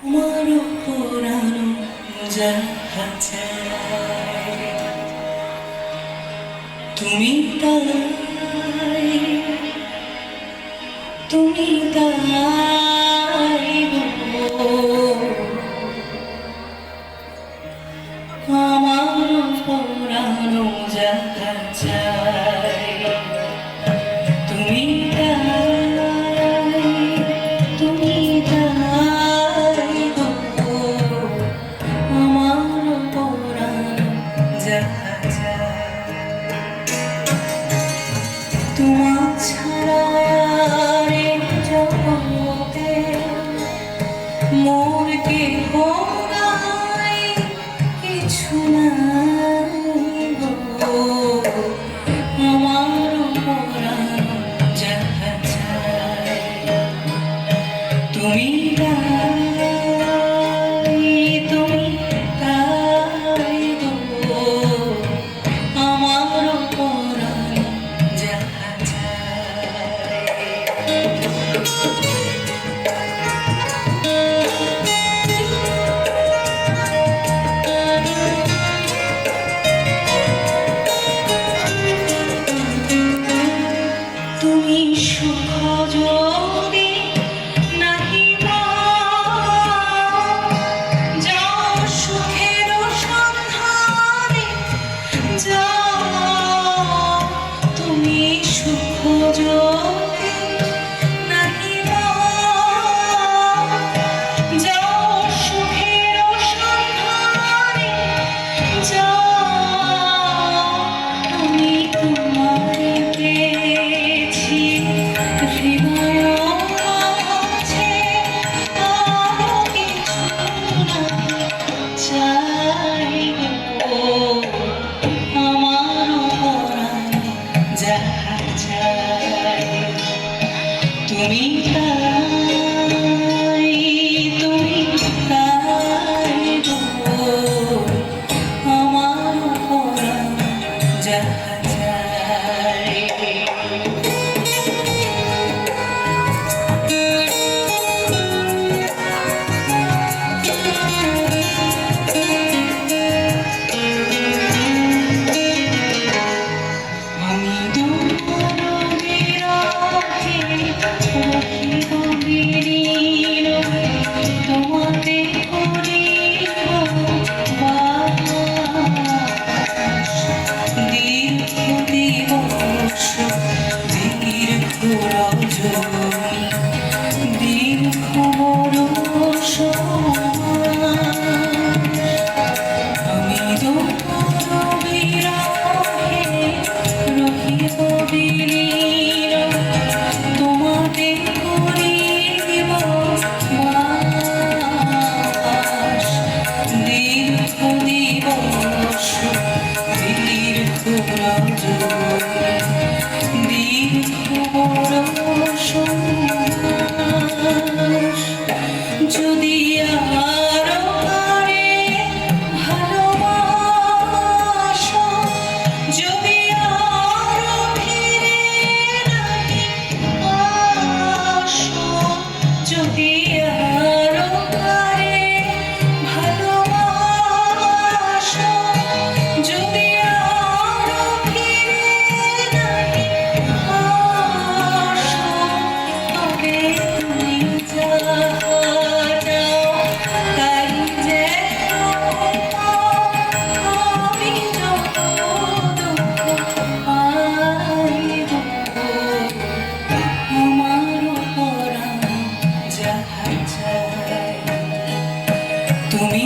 তোমারও পুরানো জাহাজে তুমি তাই তুমি তাই আমার পুরানো জাহাজে তুমি তুমি তাই আমার পুরানো জাহাজে তোমার ছাড়া রে জগতে মোর কেহ নাই, কিছু নাই গো আমার পুরানো জাহাজে তুমি তুমি তাই গো আমার পুরানো জাহাজে তুমি সুখ যদি নাহি যাও সুখের সন্ধানে যাও তুমি সুখ যদি নাহি যাও সুখের সন্ধানে যাও আমি তোমায় পেয়েছি হৃদয় মাঝে আরো কিছু না চাই গো আমার পরাণে যাহা চাই তুমি তাই গো আমার পরাণে যাহা চাই আমি তোমার বিরহে রহিব বিলীন, তোমাতে করিব বাস। দীর্ঘ দিবস দীর্ঘ রজনী দীর্ঘ বরষ আমি তোমার বিরহে রহিব বিলীন, তোমাতে করিব বাস। দীর্ঘ দিবস দীর্ঘ রজনী দীর্ঘ বরষ যদি আরো কারে ভালোবাসো, যদি আরো ফিরে নাহি আসো, যদি আরো কারে ভালোবাসো, যদি আরো ফিরে নাহি আসো, তবে তুমি যাও তাই যেন আমি যত দুঃখ পাই গো আমার পরাণে যাহা চাই তুমি